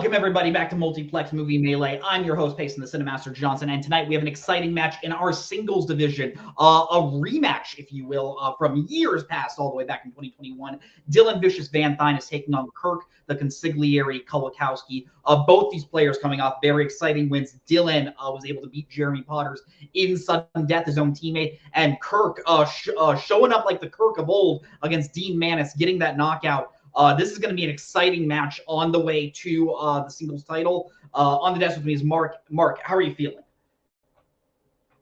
Welcome, everybody, back to Multiplex Movie Melee. I'm your host, Payson the Cinemaster Johnson, and tonight we have an exciting match in our singles division, a rematch, if you will, from years past, all the way back in 2021. Dylan Vicious Vanthuyne is taking on Kirk, the consigliere Kowalkowski. Both these players coming off very exciting wins. Dylan was able to beat Jeremy Potters in sudden death, his own teammate, and Kirk showing up like the Kirk of old against Dean Manis, getting that knockout. This is going to be an exciting match on the way to the singles title. On the desk with me is Mark. Mark, how are you feeling?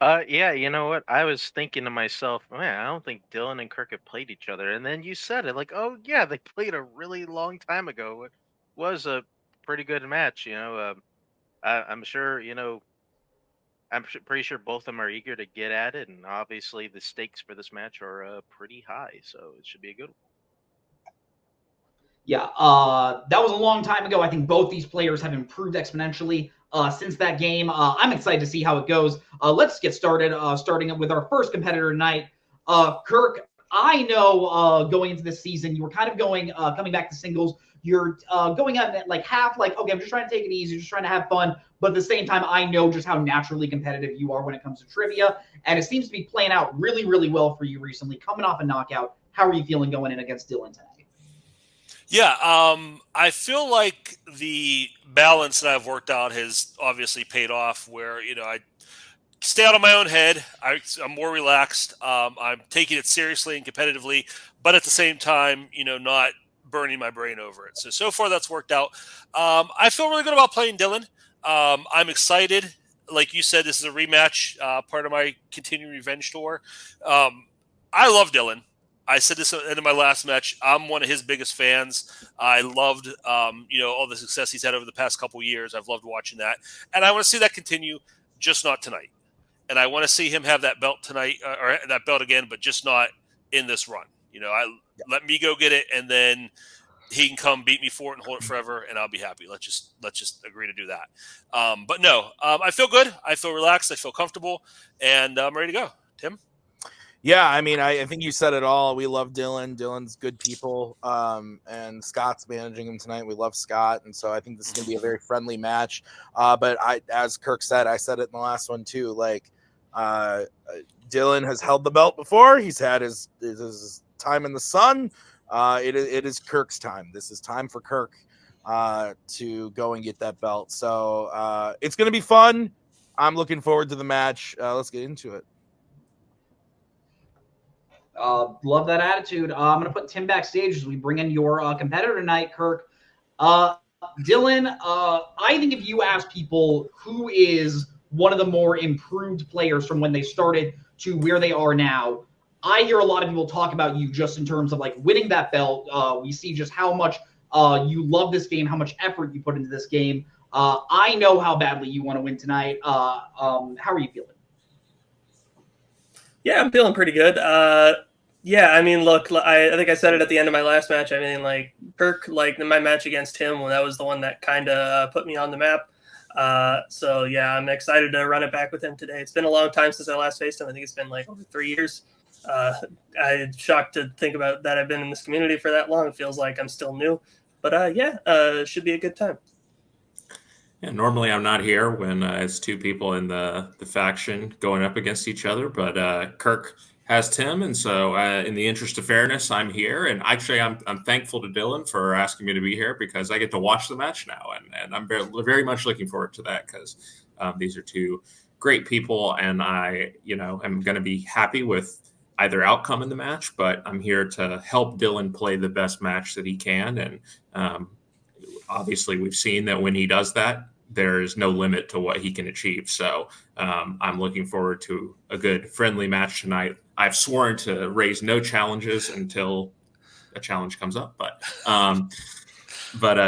Yeah, you know what? I was thinking to myself, man, I don't think Dylan and Kirk have played each other. And then you said it, like, oh yeah, they played a really long time ago. It was a pretty good match, I'm sure, pretty sure both of them are eager to get at it, and obviously the stakes for this match are pretty high, so it should be a good one. Yeah, that was a long time ago. I think both these players have improved exponentially since that game. I'm excited to see how it goes. Let's get started, starting with our first competitor tonight. Kirk, I know going into this season, you were kind of coming back to singles. You're going at like half like, okay, I'm just trying to take it easy, just trying to have fun. But at the same time, I know just how naturally competitive you are when it comes to trivia. And it seems to be playing out really, really well for you recently, coming off a knockout. How are you feeling going in against Dylan tonight? Yeah, I feel like the balance that I've worked out has obviously paid off where, I stay out of my own head. I'm more relaxed. I'm taking it seriously and competitively, but at the same time, not burning my brain over it. So far that's worked out. I feel really good about playing Dylan. I'm excited. Like you said, this is a rematch, part of my continuing revenge tour. I love Dylan. I said this at the end of my last match. I'm one of his biggest fans. I loved, all the success he's had over the past couple of years. I've loved watching that. And I want to see that continue, just not tonight. And I want to see him have that belt tonight, or that belt again, but just not in this run. Let me go get it, and then he can come beat me for it and hold it forever, and I'll be happy. Let's just agree to do that. But no, I feel good. I feel relaxed. I feel comfortable, and I'm ready to go. Tim? Yeah, I mean, I think you said it all. We love Dylan. Dylan's good people, and Scott's managing him tonight. We love Scott, and so I think this is going to be a very friendly match. But as Kirk said, I said it in the last one too. Like, Dylan has held the belt before. He's had his time in the sun. It is Kirk's time. This is time for Kirk to go and get that belt. So it's going to be fun. I'm looking forward to the match. Let's get into it. Love that attitude. I'm going to put Tim backstage as we bring in your competitor tonight, Kirk. Dylan, I think if you ask people who is one of the more improved players from when they started to where they are now, I hear a lot of people talk about you just in terms of like winning that belt. We see just how much you love this game, how much effort you put into this game. I know how badly you want to win tonight. How are you feeling? Yeah, I'm feeling pretty good. Yeah, I mean, look, I think I said it at the end of my last match. I mean, like, Kirk, like, my match against him, well, that was the one that kind of put me on the map. So, yeah, I'm excited to run it back with him today. It's been a long time since I last faced him. I think it's been, like, over 3 years. I'm shocked to think about that I've been in this community for that long. It feels like I'm still new. But, it should be a good time. Yeah, normally I'm not here when it's two people in the faction going up against each other, but Kirk has Tim, and so in the interest of fairness, I'm here. And actually, I'm thankful to Dylan for asking me to be here because I get to watch the match now, and I'm very, very much looking forward to that because these are two great people, and I, am going to be happy with either outcome in the match, but I'm here to help Dylan play the best match that he can, and obviously, we've seen that when he does that, there is no limit to what he can achieve. So I'm looking forward to a good, friendly match tonight. I've sworn to raise no challenges until a challenge comes up. But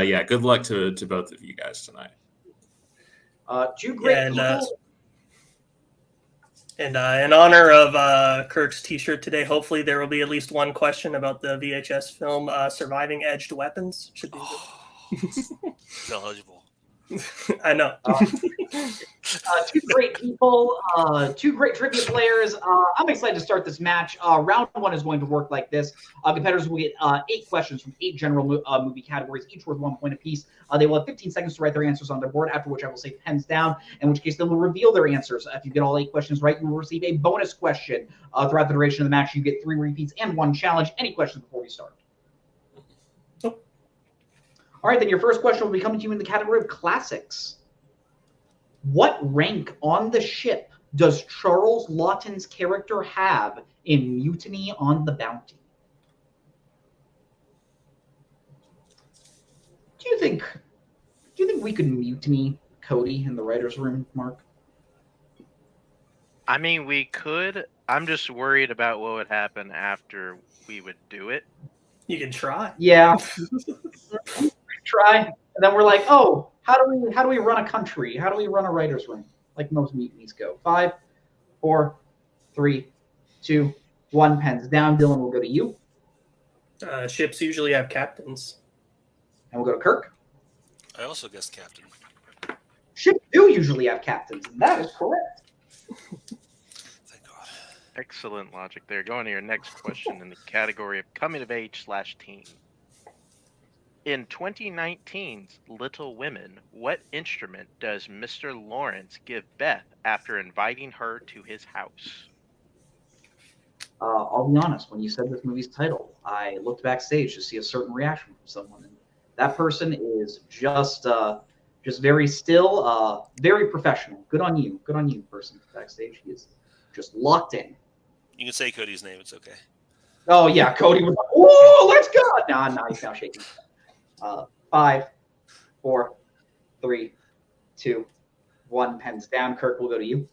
yeah, good luck to both of you guys tonight. Two great people. And in honor of Kirk's T-shirt today, hopefully there will be at least one question about the VHS film Surviving Edged Weapons. Should be good. Eligible. I know. Two great people, two great trivia players. I'm excited to start this match. Round one is going to work like this. Competitors will get 8 questions from 8 general movie categories, each worth 1 point apiece. They will have 15 seconds to write their answers on their board, after which I will say pens down, in which case they will reveal their answers. If you get all 8 questions right, you will receive a bonus question. Throughout the duration of the match, you get 3 repeats and 1 challenge. Any questions before we start? Nope. All right, then your first question will be coming to you in the category of classics. What rank on the ship does Charles Lawton's character have in Mutiny on the Bounty? Do you think we could mutiny Cody in the writer's room, Mark? I mean, we could. I'm just worried about what would happen after we would do it. You can try. Yeah. Try. And then we're like, oh, how do we run a country? How do we run a writer's room? Like most mutinies go. 5, 4, 3, 2, 1. Pens down. Dylan will go to you. Ships usually have captains. And we'll go to Kirk. I also guessed captain. Ships do usually have captains, and that is correct. Thank God. Excellent logic there. Going to your next question in the category of coming of age / teen. In 2019's Little Women, what instrument does Mr. Lawrence give Beth after inviting her to his house? I'll be honest. When you said this movie's title, I looked backstage to see a certain reaction from someone, and that person is just very still, very professional. Good on you, person backstage. He is just locked in. You can say Cody's name. It's okay. Oh yeah, Cody was like, "Whoa, let's go!" Nah, he's now shaking. 5, 4, 3, 2, 1. Pens down. Kirk will go to you.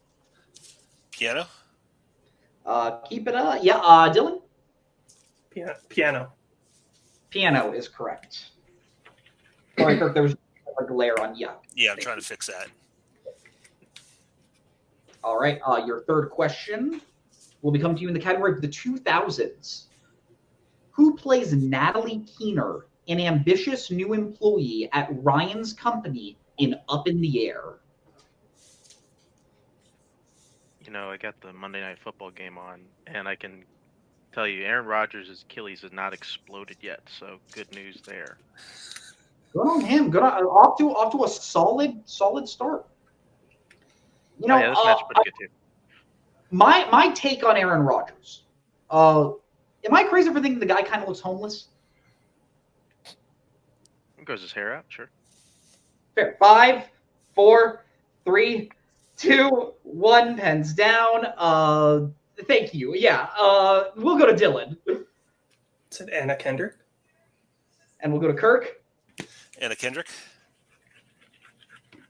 Piano? Keep it up. Yeah, Dylan? Piano. Piano is correct. Sorry, Kirk, there was a glare on you. Yeah, I'm trying to fix that. All right, your third question will be coming to you in the category of the 2000s. Who plays Natalie Keener, an ambitious new employee at Ryan's company in Up in the Air? You know, I got the Monday Night Football game on, and I can tell you Aaron Rodgers' Achilles has not exploded yet, so good news there. Good on him. Good on off to a solid start. You know, yeah, this match's pretty good too. My take on Aaron Rodgers. Am I crazy for thinking the guy kind of looks homeless? Grows his hair out, sure. Fair. 5, 4, 3, 2, 1. Pens down. Thank you. Yeah. We'll go to Dylan. Is it Anna Kendrick? And we'll go to Kirk. Anna Kendrick?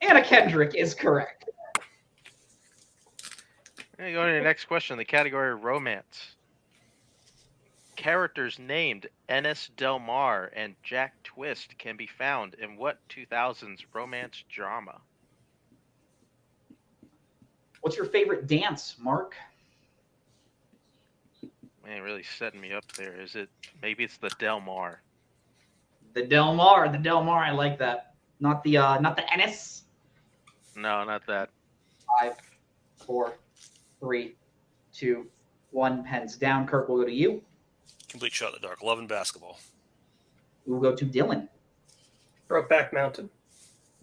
Anna Kendrick is correct. Going to the next question in the category of romance. Characters named Ennis Del Mar and Jack Twist can be found in what 2000s romance drama? What's your favorite dance, Mark? Man, really setting me up there. Maybe it's the Del Mar. The Del Mar. I like that. Not the Ennis. No, not that. 5, 4, 3, 2, 1. Pens down. Kirk will go to you. Complete shot in the dark. Love and basketball. We will go to Dylan. Brokeback Mountain.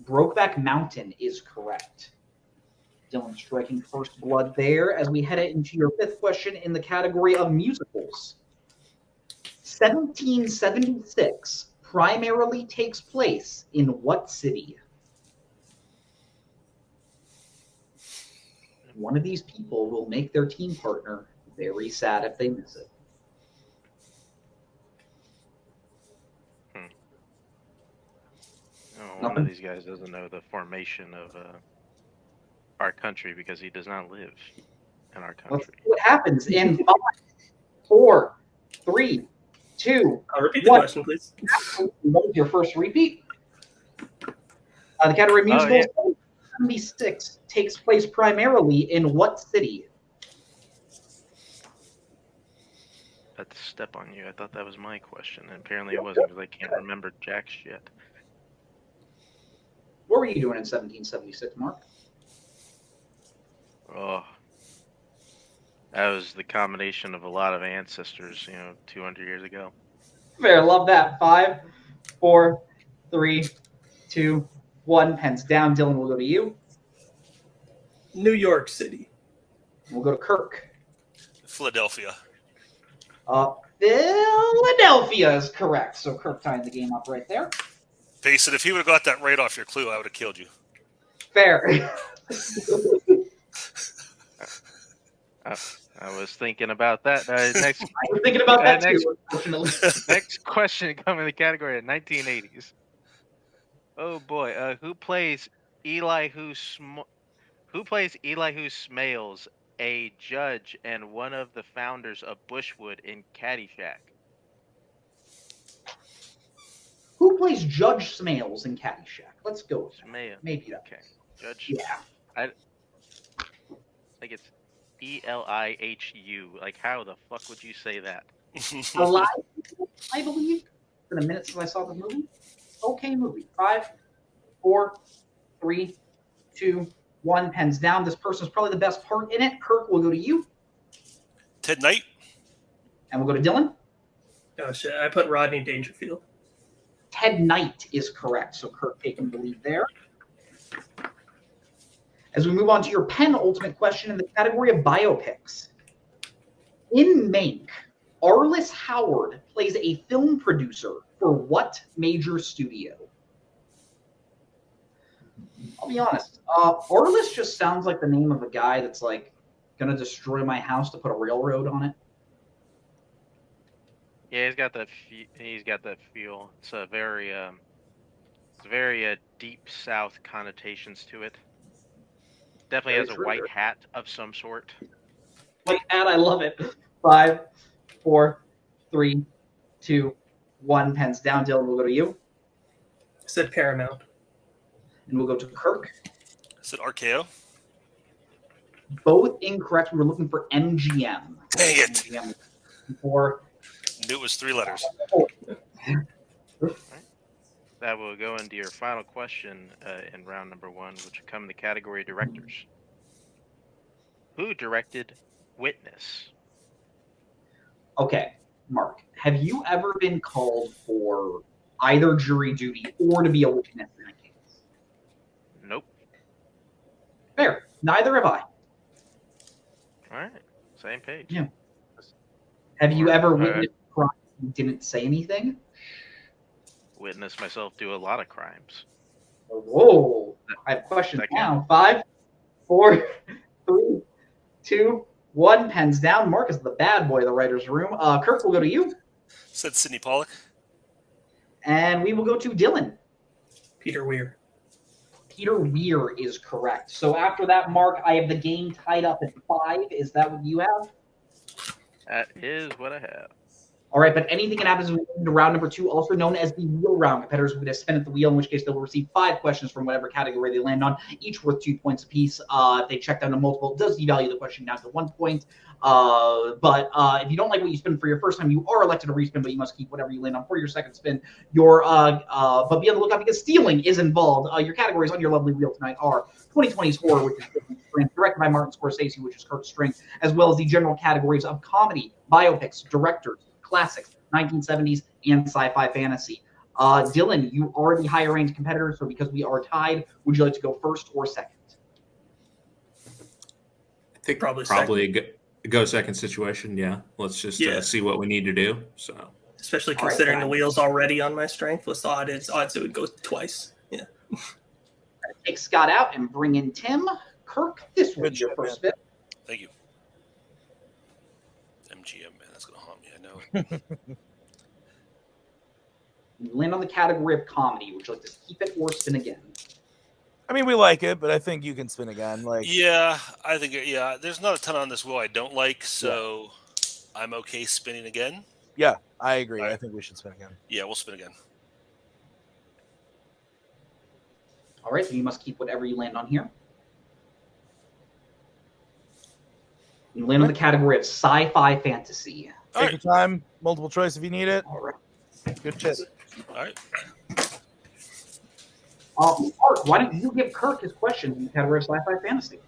Brokeback Mountain is correct. Dylan striking first blood there as we head into your fifth question in the category of musicals. 1776 primarily takes place in what city? One of these people will make their team partner very sad if they miss it. One of these guys doesn't know the formation of our country because he does not live in our country. Let's see what happens in 5, 4, 3, 2. Repeat the question, please. What was your first repeat? The category of musicals. 76 takes place primarily in what city? I had to step on you. I thought that was my question, and apparently it wasn't because I can't remember jack shit. What were you doing in 1776, Mark? Oh, that was the combination of a lot of ancestors, 200 years ago. Fair, love that. 5, 4, 3, 2, 1. Pens down. Dylan, will go to you. New York City. We'll go to Kirk. Philadelphia. Philadelphia is correct. So Kirk tying the game up right there. Payson, if he would have got that right off your clue, I would have killed you. Fair. I was thinking about that. Next, I was thinking about that next, too, unfortunately. Next question coming in the category of 1980s. Oh boy, who plays Eli Who Smales, a judge and one of the founders of Bushwood in Caddyshack? Who plays Judge Smales in Caddyshack? Let's go with that. Smales. Maybe that. Okay, Judge. Yeah. I think it's Elihu. Like, how the fuck would you say that? Alive, I believe. It's been a minute since I saw the movie. Okay, movie. 5, 4, 3, 2, 1. Pens down. This person's probably the best part in it. Kirk, will go to you. Ted Knight. And we'll go to Dylan. Oh shit! I put Rodney Dangerfield. Ted Knight is correct. So Kirk taking the lead there. As we move on to your penultimate question in the category of biopics. In Mank, Arliss Howard plays a film producer for what major studio? I'll be honest. Arliss just sounds like the name of a guy that's like going to destroy my house to put a railroad on it. Yeah, he's got that feel. It's a very deep South connotations to it. Definitely has a white hat of some sort. White hat, I love it. 5, 4, 3, 2, 1. Pens down. Dylan, we'll go to you. I said Paramount. And we'll go to Kirk. Is it RKO? Both incorrect. We were looking for MGM. Dang it. MGM. 4. Knew it was 3 letters. That will go into your final question in round number 1, which will come in the category of directors. Who directed Witness? Okay, Mark, have you ever been called for either jury duty or to be a witness in a case? Nope. Fair. Neither have I. All right. Same page. Yeah. Have you ever witnessed a crime and didn't say anything? Witnessed myself do a lot of crimes. Whoa. I have questions now. 5, 4, 3, 2, 1. Pens down. Mark is the bad boy of the writer's room. Kirk, will go to you. Said Sidney Pollack. And we will go to Dylan. Peter Weir. Peter Weir is correct. So after that, Mark, I have the game tied up at 5. Is that what you have? That is what I have. All right, but anything can happen in round number 2, also known as the wheel round. Competitors will get to spin at the wheel, in which case they will receive 5 questions from whatever category they land on, each worth 2 points apiece. If they check down to multiple, it does devalue the question down to 1 point. But if you don't like what you spin for your first time, you are elected to respin, but you must keep whatever you land on for your second spin. But be on the lookout because stealing is involved. Your categories on your lovely wheel tonight are 2020's horror, which is strength, directed by Martin Scorsese, which is Kirk's strength, as well as the general categories of comedy, biopics, directors, classics, 1970s, and sci-fi fantasy. Dylan, you are the higher ranked competitor, so because we are tied, would you like to go first or second? I think probably go second situation. Yeah, let's just see what we need to do. So, especially considering the wheel's already on my strength, with odds it would go twice. Yeah. Take Scott out and bring in Tim. Kirk, this was your first spin. Thank you. MGM, man, that's gonna haunt me. I know it. You land on the category of comedy. Would you like to keep it or spin again? I mean, we like it, but I think you can spin again. Yeah, I think there's not a ton on this wheel I don't like, so I'm okay spinning again. Yeah, I agree. Right. I think we should spin again. Yeah, we'll spin again. All right, so you must keep whatever you land on here. You land on the category of sci-fi fantasy. Take your time. Multiple choice if you need it. All right. Good shit. All right. Mark, why don't you give Kirk his questions in the category of sci-fi fantasy?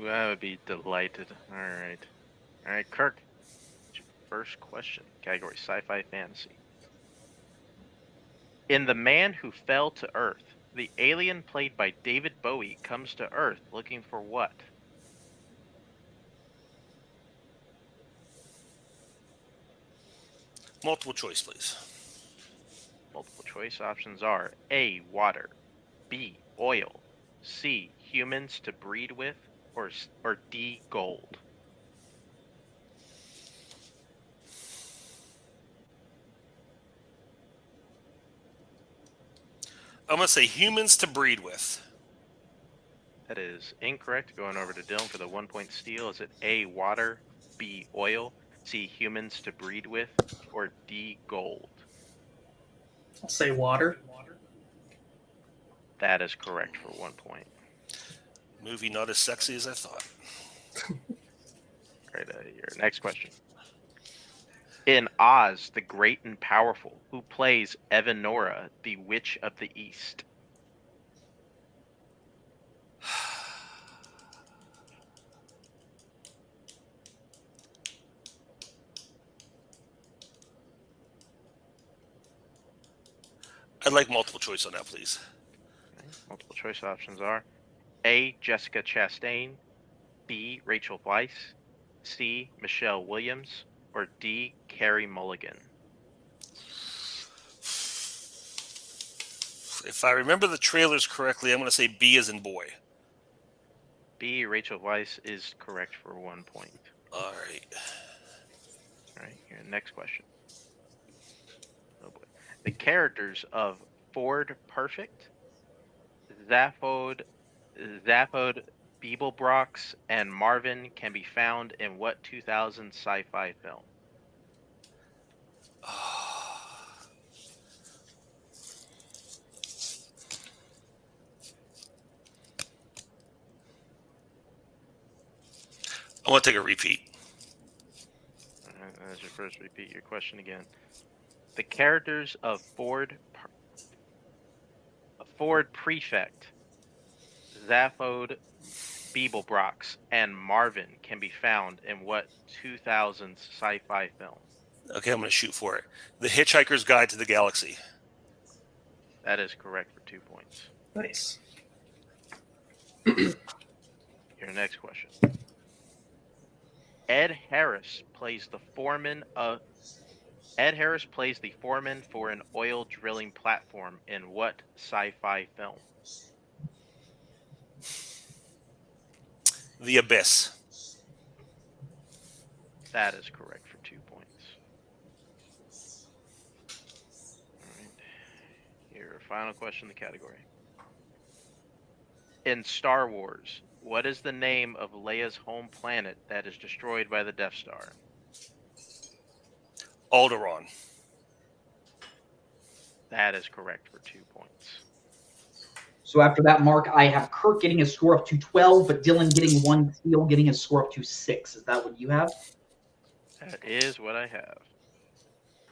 Ooh, I would be delighted. All right, Kirk. What's your first question? Category sci-fi fantasy. In The Man Who Fell to Earth, the alien played by David Bowie comes to Earth looking for what? Multiple choice, please. Multiple choice options are A. Water, B. Oil, C. Humans to breed with, or D. Gold. I'm going to say humans to breed with. That is incorrect. Going over to Dylan for the 1-point steal. Is it A. Water, B. Oil, C. Humans to breed with, or D. Gold? I'll say water. That is correct for 1 point. Movie not as sexy as I thought. All right, your next question. In Oz, the Great and Powerful, who plays Evanora, the Witch of the East? I'd like multiple choice on that, please. Okay. Multiple choice options are A. Jessica Chastain, B. Rachel Weisz, C. Michelle Williams, or D. Carey Mulligan. If I remember the trailers correctly, I'm going to say B as in boy. B. Rachel Weisz is correct for 1 point. All right. All right, your next question. Oh boy. The characters of Ford Perfect, Zaphod, Beeblebrox, and Marvin can be found in what 2000 sci-fi film? I want to take a repeat. As your first, repeat your question again. The characters of Ford Prefect, Zaphod, Beeblebrox, and Marvin can be found in what 2000s sci-fi film? Okay, I'm going to shoot for it. The Hitchhiker's Guide to the Galaxy. That is correct for 2 points. Nice. Your next question. Ed Harris plays the foreman for an oil drilling platform in what sci-fi film? The Abyss. That is correct for 2 points. All right. Your final question in the category. In Star Wars, what is the name of Leia's home planet that is destroyed by the Death Star? Alderaan. That is correct for 2 points. So after that, Mark, I have Kirk getting his score up to 12, but Dylan getting 1 steal, getting his score up to 6. Is that what you have? That is what I have.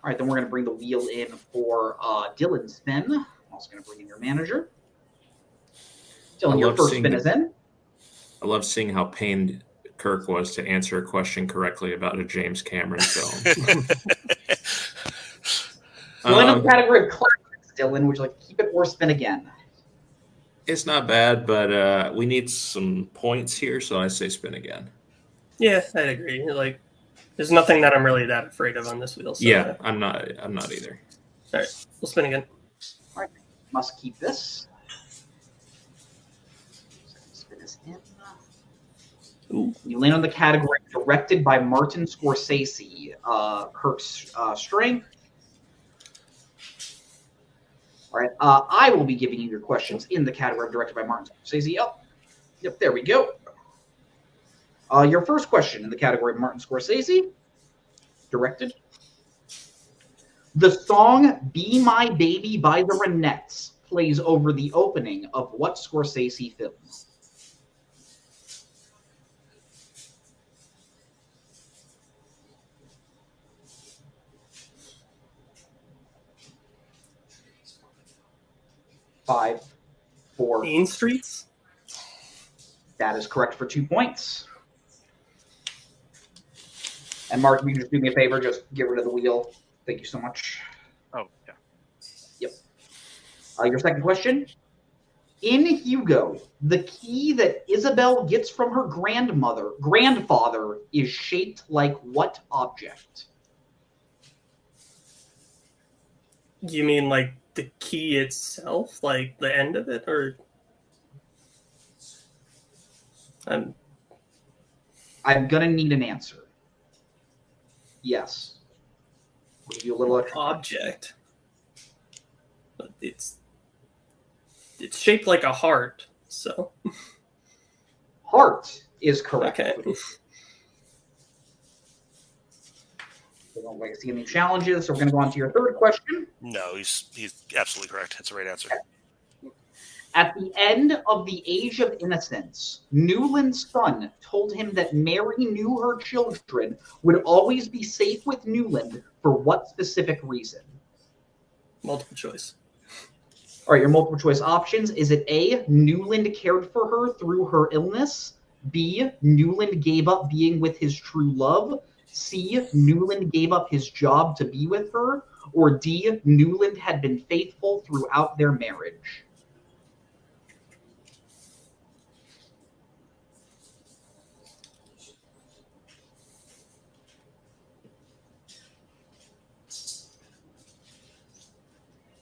All right, then we're going to bring the wheel in for Dylan's spin. I'm also going to bring in your manager. Dylan, your first spin is in. I love seeing how pained Kirk was to answer a question correctly about a James Cameron film. We'll end up the category of classics, Dylan. Would you like to keep it or spin again? It's not bad, but we need some points here, so I say spin again. Yeah, I'd agree. Like, there's nothing that I'm really that afraid of on this wheel. So, yeah, I'm not either. All right, we'll spin again. All right, must keep this. Spin this in. Ooh. You land on the category directed by Martin Scorsese. Kirk's strength. All right, I will be giving you your questions in the category directed by Martin Scorsese. Yep, there we go. Your first question in the category of Martin Scorsese, directed. The song Be My Baby by the Ronettes plays over the opening of what Scorsese film? 5, 4. Main Streets? That is correct for 2 points. And Mark, if you can just do me a favor, just get rid of the wheel. Thank you so much. Oh, yeah. Yep. Your second question. In Hugo, the key that Isabel gets from her grandfather is shaped like what object? You mean like the key itself, like the end of it, or? I'm gonna need an answer. Yes. We'll give you a little extra time. Object. But it's shaped like a heart, so. Heart is correct. Okay. We don't like to see any challenges, so we're going to go on to your third question. No, he's absolutely correct. That's the right answer. At the end of the Age of Innocence, Newland's son told him that Mary knew her children would always be safe with Newland for what specific reason? Multiple choice. All right, your multiple choice options. Is it A, Newland cared for her through her illness? B, Newland gave up being with his true love? C, Newland gave up his job to be with her? Or D, Newland had been faithful throughout their marriage?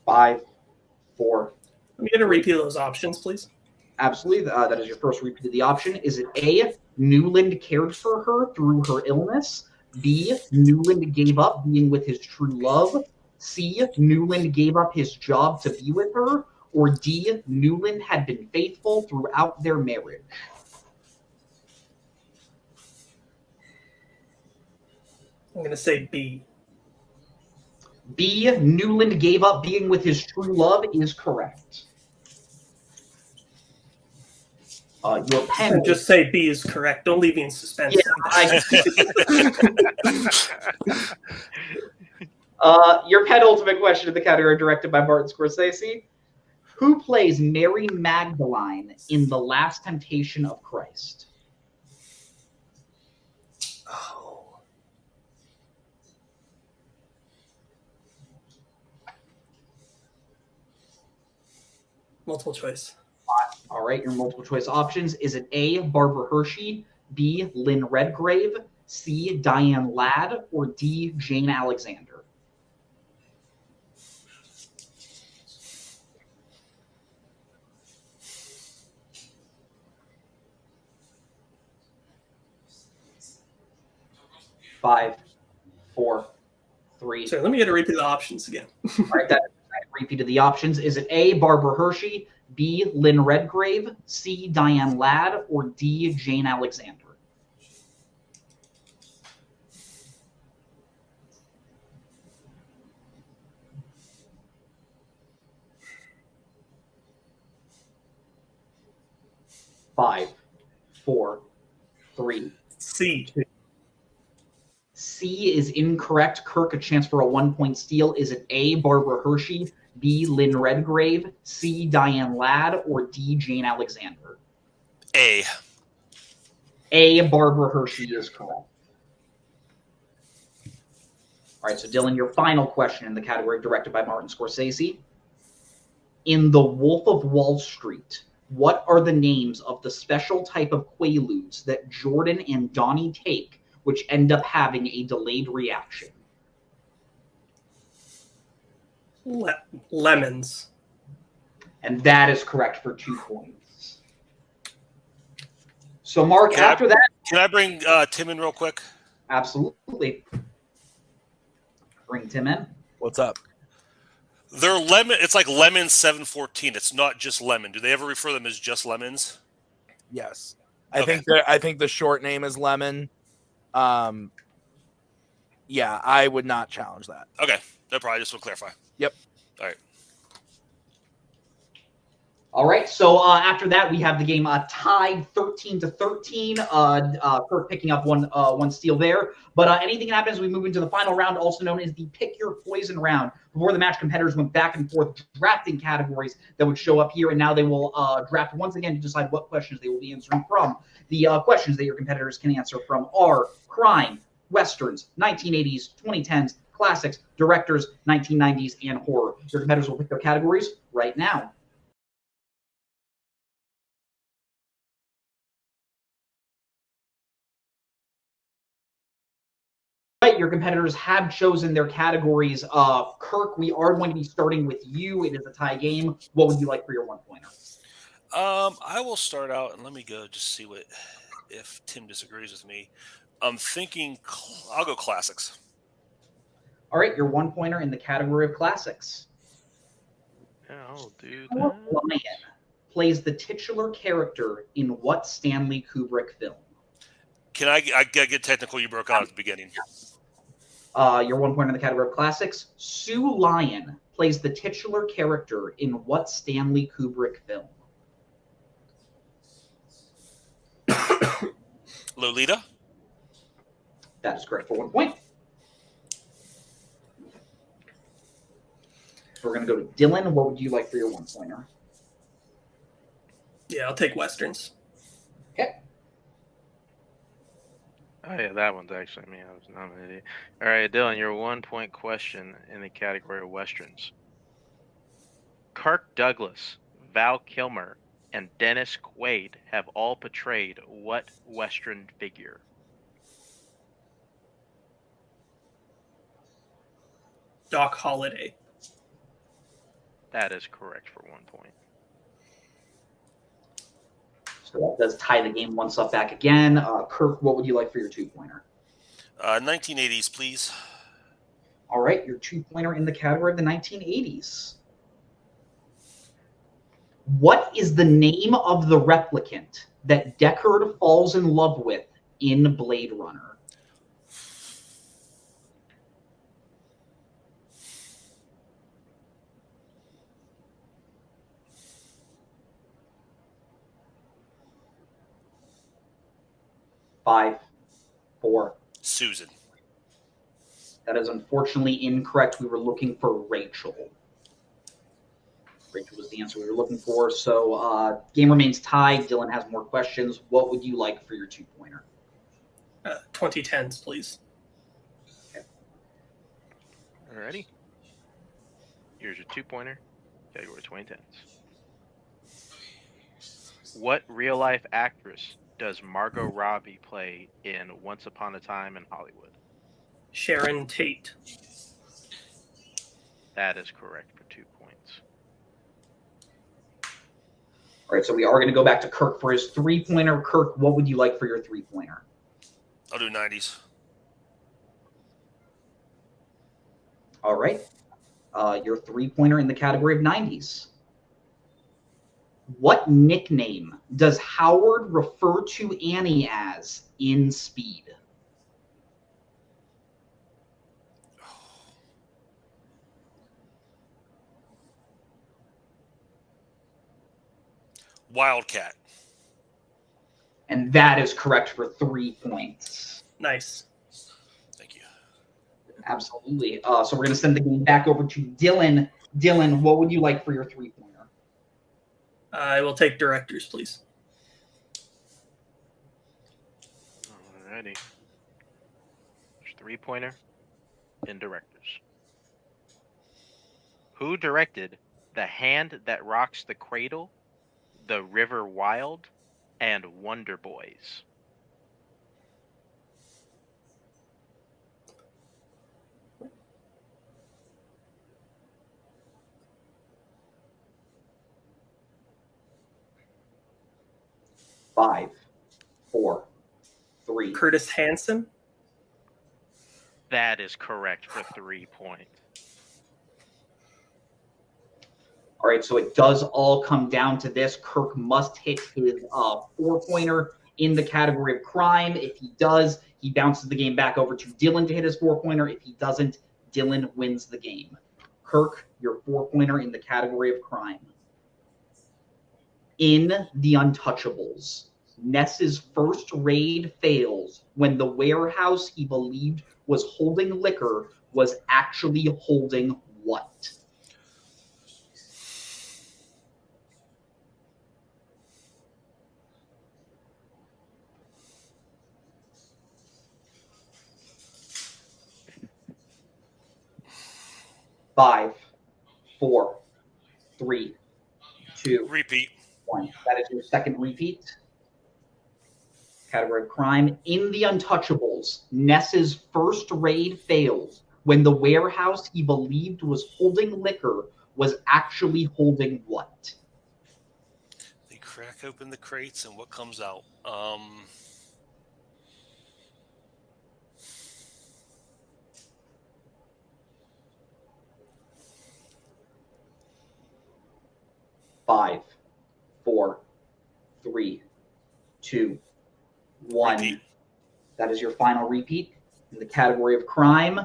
Five, 4. I'm going to repeat those options, please. Absolutely. That is your first repeat of the option. Is it A, Newland cared for her through her illness? B, Newland gave up being with his true love? C, Newland gave up his job to be with her? Or D, Newland had been faithful throughout their marriage? I'm going to say B. B, Newland gave up being with his true love is correct. Your pen. Just say B is correct. Don't leave me in suspense. Your penultimate question in the category directed by Martin Scorsese. Who plays Mary Magdalene in The Last Temptation of Christ? Oh. Multiple choice. All right, your multiple choice options. Is it A, Barbara Hershey, B, Lynn Redgrave, C, Diane Ladd, or D, Jane Alexander? Five, 4, 3. Sorry, let me get a repeat of the options again. All right, that repeat of the options. Is it A, Barbara Hershey, B, Lynn Redgrave, C, Diane Ladd, or D, Jane Alexander? Five, 4, 3. C. C is incorrect. Kirk, a chance for a 1-point steal. Is it A, Barbara Hershey, B, Lynn Redgrave, C, Diane Ladd, or D, Jane Alexander? A. A, Barbara Hershey is correct. All right, so Dylan, your final question in the category directed by Martin Scorsese. In The Wolf of Wall Street, what are the names of the special type of quaaludes that Jordan and Donnie take, which end up having a delayed reaction? Lemons. And that is correct for 2 points. So, Mark, after that... Can I bring Tim in real quick? Absolutely. Bring Tim in. What's up? They're lemon. It's like lemon 714. It's not just lemon. Do they ever refer to them as just lemons? Yes. I think the short name is Lemon. Yeah, I would not challenge that. Okay. No problem. I just want to clarify. Yep. All right. All right, so after that, we have the game tied 13-13. Kirk picking up one steal there. But anything can happen as we move into the final round, also known as the Pick Your Poison round. Before the match, competitors went back and forth drafting categories that would show up here, and now they will draft once again to decide what questions they will be answering from. The questions that your competitors can answer from are crime, westerns, 1980s, 2010s, classics, directors, 1990s, and horror. Your competitors will pick their categories right now. Right, your competitors have chosen their categories. Kirk, we are going to be starting with you. It is a tie game. What would you like for your one-pointer? I will start out, and let me go just see if Tim disagrees with me. I'm thinking I'll go classics. All right, your one-pointer in the category of classics. I'll do Kaleb that. Koho plays the titular character in what Stanley Kubrick film? Can I get technical? You broke out at the beginning. Your one-pointer in the category of classics. Sue Lyon plays the titular character in what Stanley Kubrick film? Lolita? That is correct for 1 point. So we're going to go to Dylan. What would you like for your one-pointer? Yeah, I'll take westerns. Okay. Oh yeah, that one's actually me. I was nominated. All right, Dylan, your 1 point question in the category of westerns. Kirk Douglas, Val Kilmer, and Dennis Quaid have all portrayed what western figure? Doc Holliday. That is correct for 1 point. So that does tie the game once up back again. Kirk, what would you like for your two-pointer? 1980s, please. All right, your two-pointer in the category of the 1980s. What is the name of the replicant that Deckard falls in love with in Blade Runner? Five, four. Susan. That is unfortunately incorrect. We were looking for Rachel. Rachel was the answer we were looking for. So game remains tied. Dylan has more questions. What would you like for your two-pointer? 2010s, please. Okay. Alrighty. Here's your 2-pointer. Category 2010s. What real-life actress does Margot Robbie play in Once Upon a Time in Hollywood? Sharon Tate. That is correct for 2 points. All right, so we are going to go back to Kirk for his three-pointer. Kirk, what would you like for your three-pointer? I'll do 90s. All right. Your three-pointer in the category of 90s. What nickname does Howard refer to Annie as in Speed? Wildcat. And that is correct for 3 points. Nice. Thank you. Absolutely. So we're going to send the game back over to Dylan. Dylan, what would you like for your three-pointer? I will take directors, please. Alrighty. There's 3-pointer in directors. Who directed The Hand That Rocks the Cradle, The River Wild, and Wonder Boys? Five, four, three. Curtis Hanson. That is correct for 3 points. All right, so it does all come down to this. Kirk must hit his four-pointer in the category of crime. If he does, he bounces the game back over to Dylan to hit his four-pointer. If he doesn't, Dylan wins the game. Kirk, your four-pointer in the category of crime. In The Untouchables, Ness's first raid fails when the warehouse he believed was holding liquor was actually holding what? Five, 4, 3, 2, Repeat. 1. That is your second repeat. Category of crime. In The Untouchables, Ness's first raid fails when the warehouse he believed was holding liquor was actually holding what? They crack open the crates, and what comes out? 5, 4, 3, 2, 1. Repeat. That is your final repeat in the category of crime.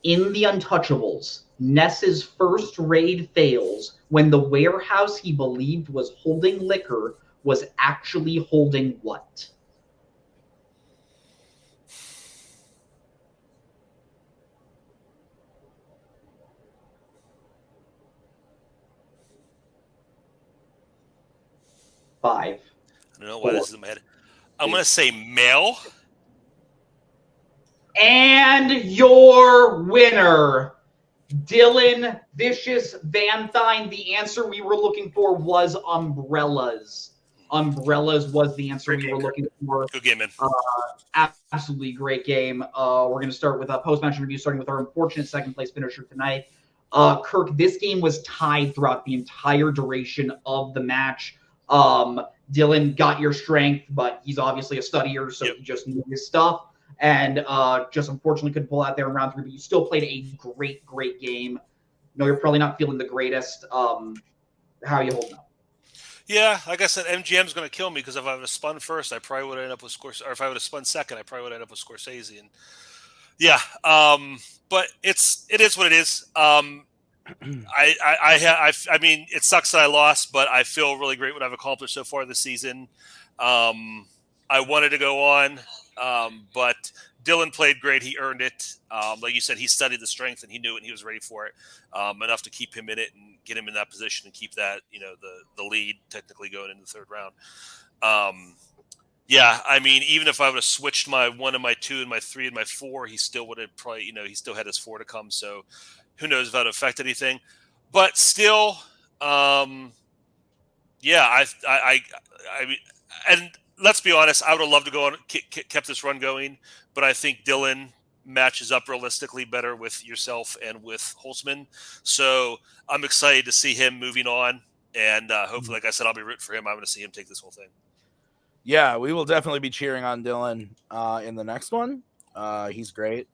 In The Untouchables, Ness's first raid fails when the warehouse he believed was holding liquor was actually holding what? Five. I don't know why this is in my head. I'm going to say male. And your winner, Dylan Vicious Vanthuyne. The answer we were looking for was umbrellas. Umbrellas was the answer we were looking for. Good game, man. Absolutely great game. We're going to start with a post-match review, starting with our unfortunate second-place finisher tonight. Kirk, this game was tied throughout the entire duration of the match. Dylan got your strength, but he's obviously a studier, so he just knew his stuff. And just unfortunately couldn't pull out there in round 3, but you still played a great, great game. No, you're probably not feeling the greatest. How are you holding up? Yeah, like I said, MGM's going to kill me because if I would have spun first, I probably would have ended up with Scorsese. Or if I would have spun second, I probably would have ended up with Scorsese. And yeah, but it is what it is. I mean, it sucks that I lost, but I feel really great what I've accomplished so far this season. I wanted to go on, but Dylan played great. He earned it. Like you said, he studied the strength and he knew it and he was ready for it enough to keep him in it and get him in that position and keep that, the lead technically going into the third round. Yeah, I mean, even if I would have switched my 1 and my 2 and my 3 and my 4, he still would have probably, he still had his 4 to come. So who knows if that would affect anything, but still, yeah, I mean, and let's be honest, I would have loved to go on, kept this run going, but I think Dylan matches up realistically better with yourself and with Holtzman. So I'm excited to see him moving on, and hopefully, like I said, I'll be rooting for him. I want to see him take this whole thing. Yeah, we will definitely be cheering on Dylan in the next one. He's great.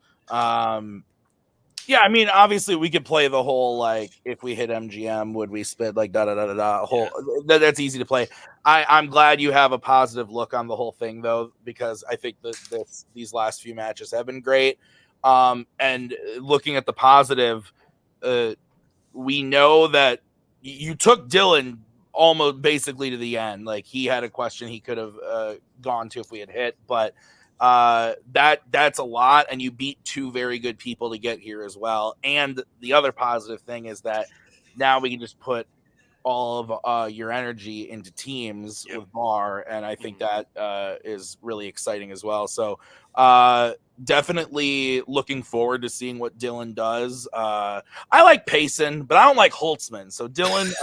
Yeah, I mean, obviously we could play the whole, like, if we hit MGM, would we spit like da-da-da-da-da whole. Yeah. That's easy to play. I'm glad you have a positive look on the whole thing, though, because I think that these last few matches have been great. And looking at the positive, we know that you took Dylan almost basically to the end. Like, he had a question he could have gone to if we had hit, but that's a lot, and you beat 2 very good people to get here as well. And the other positive thing is that now we can just put all of your energy into teams with Bar, and I think that is really exciting as well. So definitely looking forward to seeing what Dylan does. I like Payson, but I don't like Holtzman. So Dylan,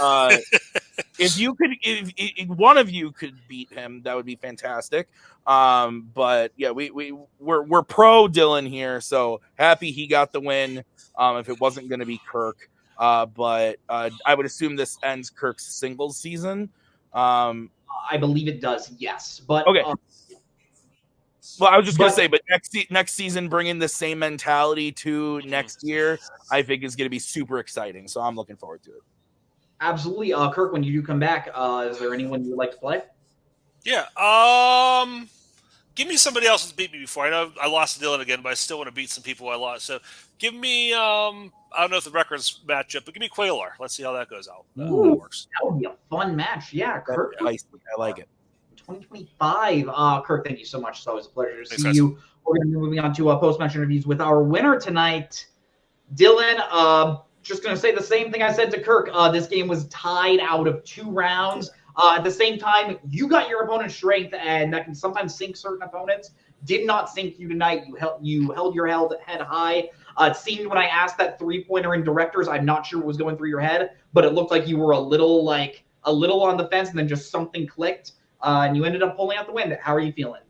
if one of you could beat him, that would be fantastic. But yeah, we're pro Dylan here, so happy he got the win. If it wasn't going to be Kirk, but I would assume this ends Kirk's singles season. I believe it does, yes. But okay. Well, I was just going to say, but next season, bringing the same mentality to next year, I think is going to be super exciting. So I'm looking forward to it. Absolutely. Kirk, when you do come back, is there anyone you would like to play? Yeah. give me somebody else who's beat me before. I know I lost to Dylan again, but I still want to beat some people I lost. So give me, I don't know if the records match up, but give me Quaylar. Let's see how that goes out. That works. That would be a fun match. Yeah, Kirk. I like it. 2025. Kirk, thank you so much. It's always a pleasure to Thanks, see guys. you. We're going to be moving on to post-match interviews with our winner tonight, Dylan. Just going to say the same thing I said to Kirk. This game was tied out of 2 rounds. At the same time, you got your opponent's strength, and that can sometimes sink certain opponents. Did not sink you tonight. You held your head high. It seemed when I asked that 3-pointer in directors, I'm not sure what was going through your head, but it looked like you were a little on the fence, and then just something clicked, and you ended up pulling out the win. How are you feeling?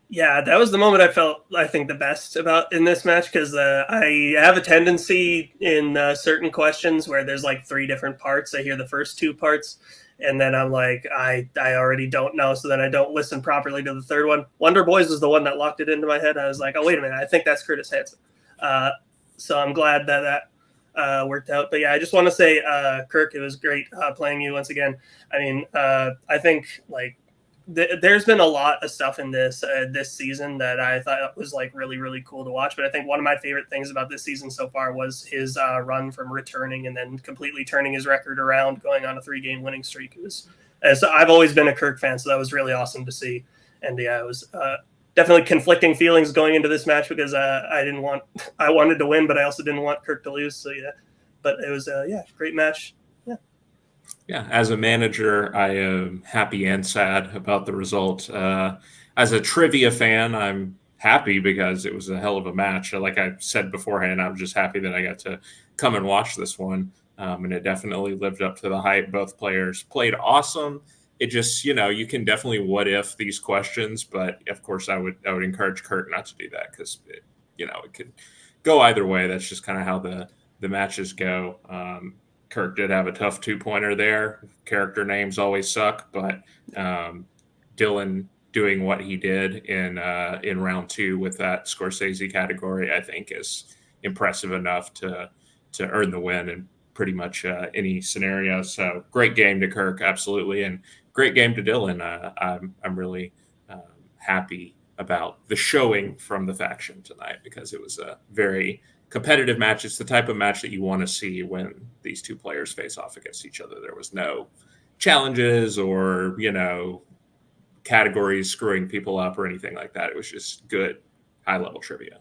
Yeah, that was the moment I felt, I think, the best about in this match, because I have a tendency in certain questions where there's like 3 different parts. I hear the first 2 parts, and then I'm like, I already don't know, so then I don't listen properly to the third one. Wonder Boys was the one that locked it into my head. I was like, oh, wait a minute, I think that's Curtis Hanson. So I'm glad that worked out. But yeah, I just want to say, Kirk, it was great playing you once again. I mean, I think like there's been a lot of stuff in this season that I thought was like really, really cool to watch. But I think one of my favorite things about this season so far was his run from returning and then completely turning his record around, going on a 3-game winning streak. It was, so I've always been a Kirk fan, so that was really awesome to see. And yeah, it was definitely conflicting feelings going into this match, because I wanted to win, but I also didn't want Kirk to lose. So yeah, but it was great match. Yeah, as a manager, I am happy and sad about the result. As a trivia fan, I'm happy because it was a hell of a match. Like I said beforehand, I'm just happy that I got to come and watch this one, and it definitely lived up to the hype. Both players played awesome. It just, you can definitely what if these questions, but of course I would encourage Kirk not to do that, because it could go either way. That's just kind of how the matches go. Kirk did have a tough 2-pointer there. Character names always suck, but Dylan doing what he did in round 2 with that Scorsese category, I think, is impressive enough to earn the win in pretty much any scenario. So great game to Kirk, absolutely, and great game to Dylan. I'm really happy about the showing from the faction tonight, because it was a very competitive match. It's the type of match that you want to see when these 2 players face off against each other. There was no challenges or, categories screwing people up or anything like that. It was just good, high-level trivia.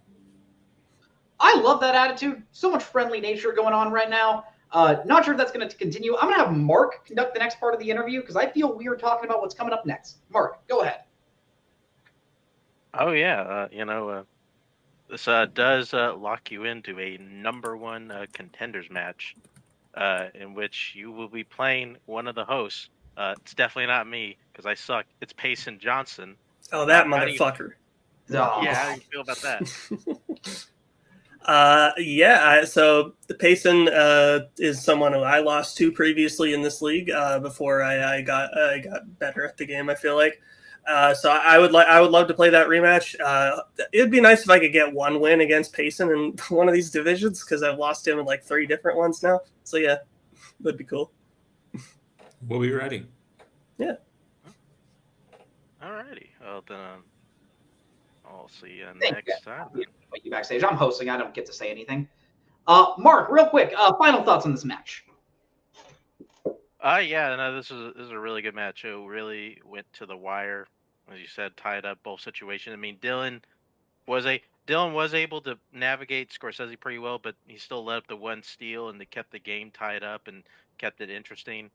I love that attitude. So much friendly nature going on right now. Not sure if that's going to continue. I'm going to have Mark conduct the next part of the interview, because I feel weird talking about what's coming up next. Mark, go ahead. Oh, yeah. This does lock you into a number 1 contenders match, in which you will be playing one of the hosts. It's definitely not me, because I suck. It's Payson Johnson. Oh, that motherfucker. Yeah, how do you feel about that? So the Payson is someone who I lost to previously in this league before I got better at the game, I feel like. So I would love to play that rematch. It'd be nice if I could get 1 win against Payson in one of these divisions, because I've lost him in like 3 different ones now. So yeah, that'd be cool. We'll be ready. Yeah. Alrighty. Well, then I'll see you Thank next time. Put you backstage. I'm hosting. I don't get to say anything. Mark, real quick, final thoughts on this match. This is a really good match. It really went to the wire, as you said, tied up both situations. I mean, Dylan was able to navigate Scorsese pretty well, but he still let up the 1 steal, and they kept the game tied up and kept it interesting.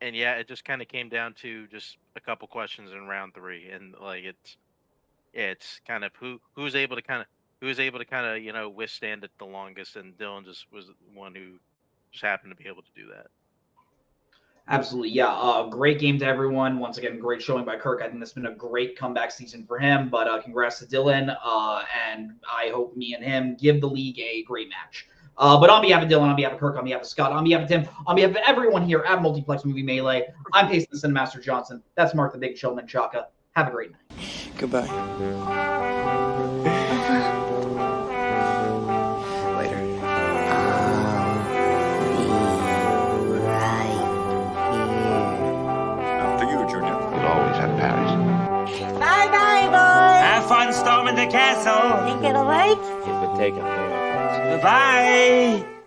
And yeah, it just kind of came down to just a couple questions in round 3, and like it's kind of who's able to kind of withstand it the longest, and Dylan just was the one who just happened to be able to do that. Absolutely, yeah. Great game to everyone. Once again, great showing by Kirk. I think this has been a great comeback season for him. But congrats to Dylan, and I hope me and him give the league a great match. But on behalf of Dylan, on behalf of Kirk, on behalf of Scott, on behalf of Tim, on behalf of everyone here at Multiplex Movie Melee, I'm Payson the Cinemaster Johnson. That's Mark the Big Chill Menchaca. Have a great night. Goodbye. Later. For you, Junior. You'll always have Paris. Bye-bye. night. It would take a miracle. Bye-bye.